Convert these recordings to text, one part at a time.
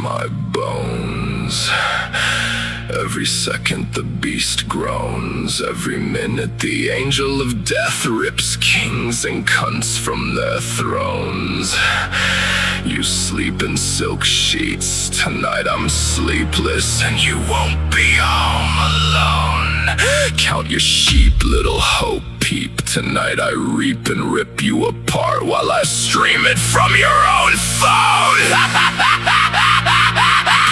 my bones. Every second the beast groans. Every minute the angel of death rips kings and cunts from their thrones. You sleep in silk sheets. Tonight I'm sleepless and you won't be home alone. Count your sheep, little hope peep. Tonight I reap and rip you apart while I stream it from your own phone.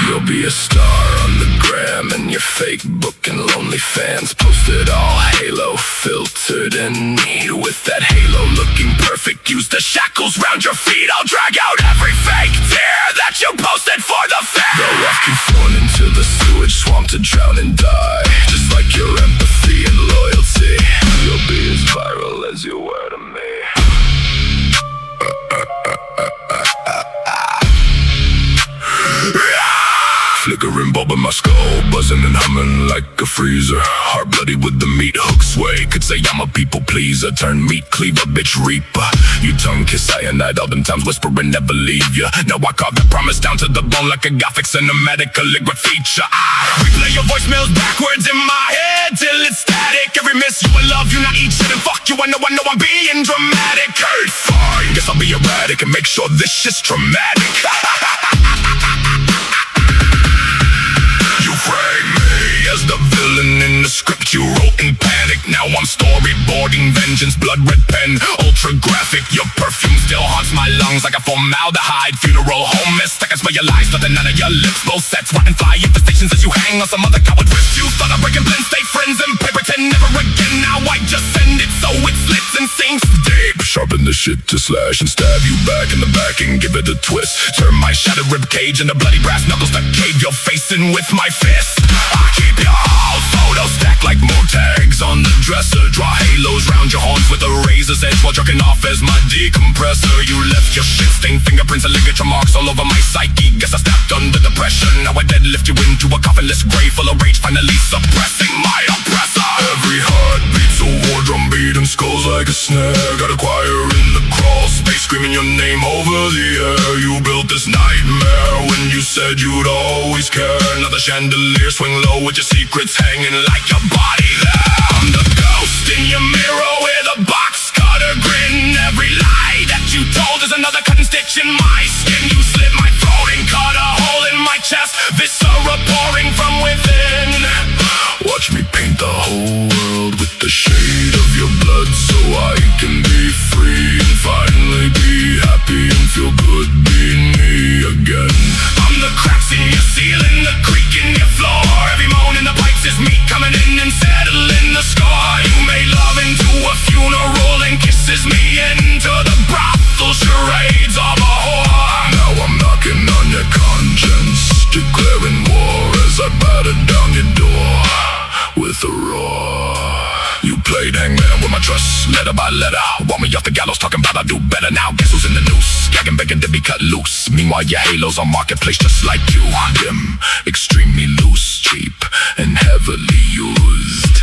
You'll be a star on the gram and your fake book and lonely fans. Posted all halo, filtered and neat. With that halo looking perfect, use the shackles round your feet. I'll drag out every fake tear that you posted for the fair. They'll walk you thrown into the sewage swamp to drown and die. Just like your empathy and loyalty. You'll be as viral as you were to me. Flickering bulb in my skull, buzzing and humming like a freezer. Heart bloody with the meat hook sway. Could say I'm a people pleaser, turn meat cleaver, bitch reaper. You tongue kiss cyanide all them times, whispering never leave ya. Now I carve that promise down to the bone like a gothic cinematic calligraph feature. I replay your voicemails backwards in my head till it's static. Every miss you and love you, not eat shit and fuck you. I know I'm being dramatic. Hey, fine, guess I'll be erratic and make sure this shit's traumatic. You frame me as the villain in the script you wrote in panic. Now I'm storyboarding vengeance, blood red pen, ultra graphic. Your perfume still haunts my lungs like a formaldehyde funeral home mist. I can smell your lies, nothing out of your lips. Both sets, rotten fly infestations as you hang on some other coward wrist. You thought I'd break and blend, stay friends and pay pretend never again. Now I just send it so it slits and sinks deep. Sharpen the shit to slash and stab you back in the back and give it a twist. Turn my shattered rib cage into bloody brass knuckles to cave your face in with my fist. I keep your whole photo stacked like more tags on the dresser. Draw halos round your horns with a razor's edge while jerking off as my decompressor. You left your shit-stained fingerprints and ligature marks all over my psyche. Guess I stepped under the pressure. Now I deadlift you into a coffinless grave full of rage, finally suppressing my oppressor. Every heartbeat's a war drum beating skulls like a snare. Got a choir in the crawl space screaming your name over the air. You built this nightmare when you said you'd always care. Now the chandelier swing low with your secrets hanging like your body there. I'm the ghost in your mirror with a box cutter grin. Every lie that you told is another cut and stitch in my skin. You slit my throat and cut a hole in my chest, viscera pouring from within. Watch me paint the whole world with the shade of your blood so I can be free and finally be happy and feel good being me again. I'm the cracks in your ceiling, the creak in your floor. Every moan in the pipes is me coming in and settling the score. You made love into a funeral and kisses me into the brothel charades of a whore. Now I'm knocking on your conscience, declaring war as I batter down your door with a roar. You played hangman with my trust, letter by letter. Want me off the gallows, talking about I do better. Now guess who's in the noose, gagging, begging to be cut loose. Meanwhile your halo's on marketplace just like you. Dim, extremely loose, cheap, and heavily used.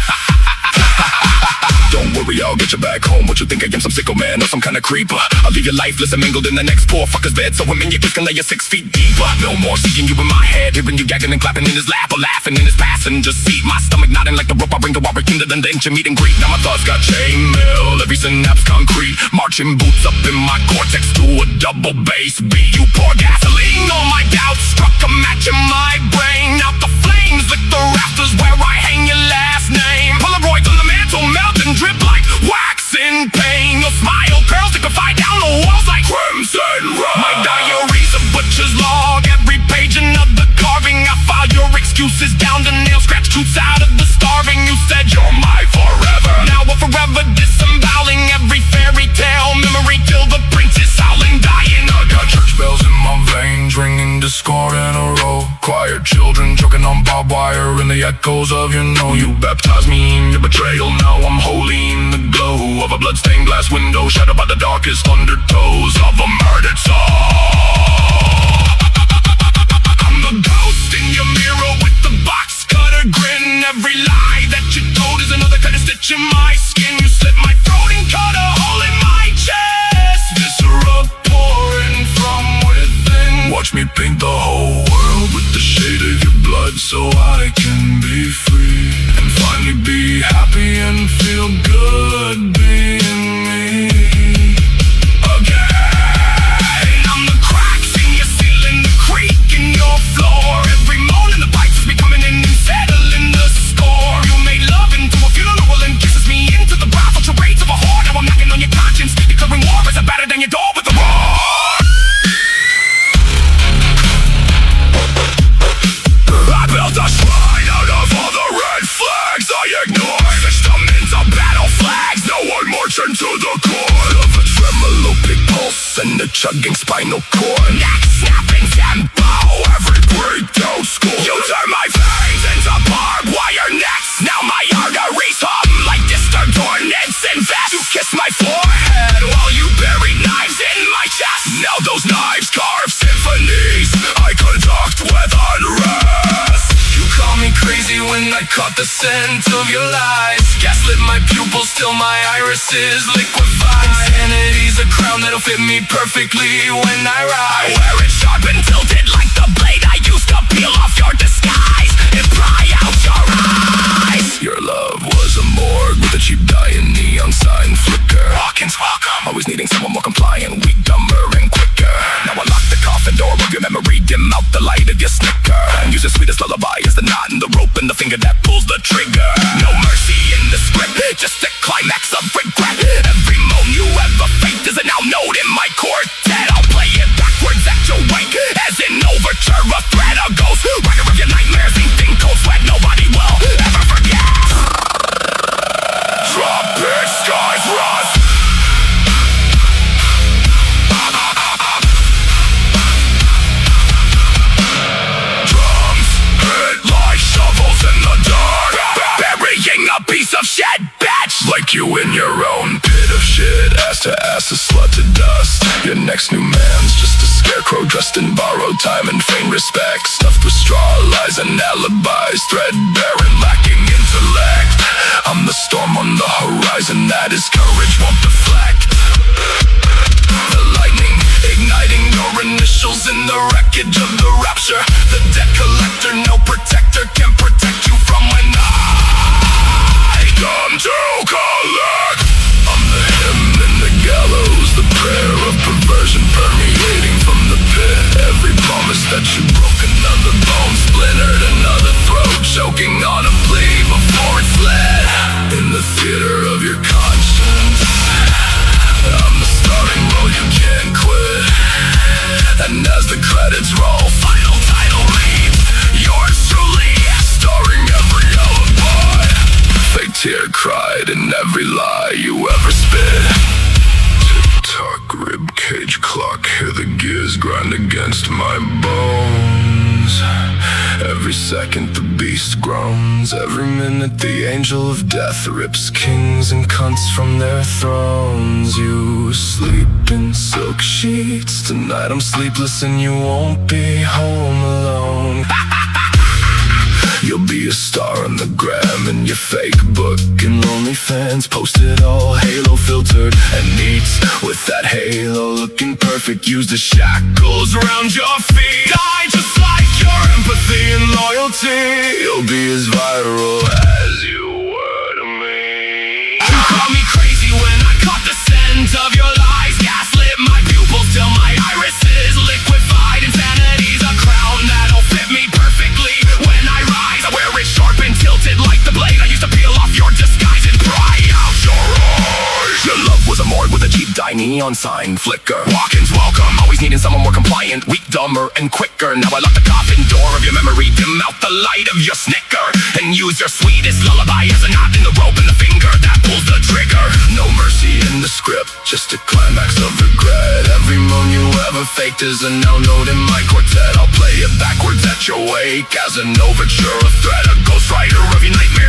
Don't worry, I'll get you back home. What you think I am, some sicko man or some kind of creeper? I'll leave you lifeless and mingled in the next poor fucker's bed, so him and your kids can lay you 6 feet deeper. No more seeing you in my head, hearing you gagging and clapping in his lap or laughing in his passenger seat. My stomach nodding like the rope I bring to our kinder than the inch of meet and greet. Now my thoughts got chainmail, every synapse concrete. Marching boots up in my cortex to a double bass beat. You pour gasoline on my doubts, struck a match in my brain. Out the flames, lick the rafters where I hang your last name. Polaroids on the mantle, melt and drip like wax in pain. Your smile curls liquefy down the walls like crimson red. My diary's a butcher's log, every page another carving. I file your excuses down to nail, scratch truths out of the starving. You said you're my forever, now we're forever disemboweling every fairy tale memory till the prince is howling, dying. I got church bells in my veins, ringing discord in a row. Quiet children choking on barbed wire in the echoes of your know. You baptized me in your betrayal, now I'm holy in the glow of a bloodstained glass window, shadowed by the darkest undertows of a murdered soul. I'm the ghost in your mirror with the box cutter grin. Every lie that you told is another cut and stitch in my skin. You slit my throat and cut a hole in my chest, viscera pouring from within. Watch me paint the whole world chugging spinal cord. Neck snapping tempo, every breakdown score. You turn my veins into barbed wire nets. Now my arteries hum like disturbed hornets and vests. You kiss my forehead while you bury knives in my chest. Now those knives carve symphonies I conduct with unrest. You call me crazy when I caught the scent of your lies. Gaslit my pupils till my irises liquefy. Insanity's a crown that'll fit me perfectly when I rise. I wear it sharp and tilted like the blade I used to peel off your disguise and pry out your eyes. Your love was a morgue with a cheap dye and neon sign flicker. Walk-ins welcome, always needing someone more compliant, weak, dumber, and quicker. Now I lock the coffin door of your memory, dim out the light of your snicker, and use the sweetest lullaby as the knot in the rope and the finger that pulls the trigger. No mercy in the script, just a climax of regret. Every moan you ever faked is a now note in my quartet. I'll play it backwards at your wake, as in overture, a threat, a ghost writer of your nightmares, eating cold sweat nobody will ever forget. Trumpet skies rise. Drums hit like shovels in the dark, burying a piece of shit, bitch. Like you in your own pit of shit, ass to ass, a slut to dust. Your next new man's just a scarecrow dressed in borrowed time and feigned respect, stuffed with straw, lies and alibis, threadbare and lacking intellect. I'm the storm on the horizon that his courage won't deflect. The lightning igniting your initials in the wreckage of the rapture. The debt collector, no protector can protect you from when I come to collect. I'm the hymn in the gallows, the prayer of perversion permeating from the pit. Every promise that you broke, another bone splintered, another throat choking on a plea before it's fled. In the theater of your conscience, I'm the starting role you can't quit. And as the credits roll, final title reads, yours truly, starring every alibi. Fake tear cried in every lie you ever spit. Tick-tock, ribcage clock, hear the gears grind against my bones. Every second the beast groans, every minute the angel of death rips kings and cunts from their thrones. You sleep in silk sheets, tonight I'm sleepless and you won't be home alone. You'll be a star on the gram in your fake book and OnlyFans, posted all halo filtered and neat, with that halo looking perfect. Use the shackles around your feet, die just like your empathy and loyalty. You'll be as viral as you were to me. You call me crazy when I caught the scent of your lies. Gaslit my pupils till my irises liquefied. Insanity's a crown that'll fit me perfectly when I rise. I wear it sharp and tilted like the blade I used to peel off your disguise and pry out your eyes. Your love was a morgue with a cheap dye neon sign flicker. Walk-ins welcome, always needing someone more compliant, weak, dumber, and quicker. Now I lock the coffin door of your memory, dim out the light of your snicker, and use your sweetest lullaby as a knot in the rope and the finger that pulls the trigger. No mercy in the script, just a climax of regret. Every moan you ever faked is a now note in my quartet. I'll play it backwards at your wake, as an overture, a threat, a ghost writer of your nightmare,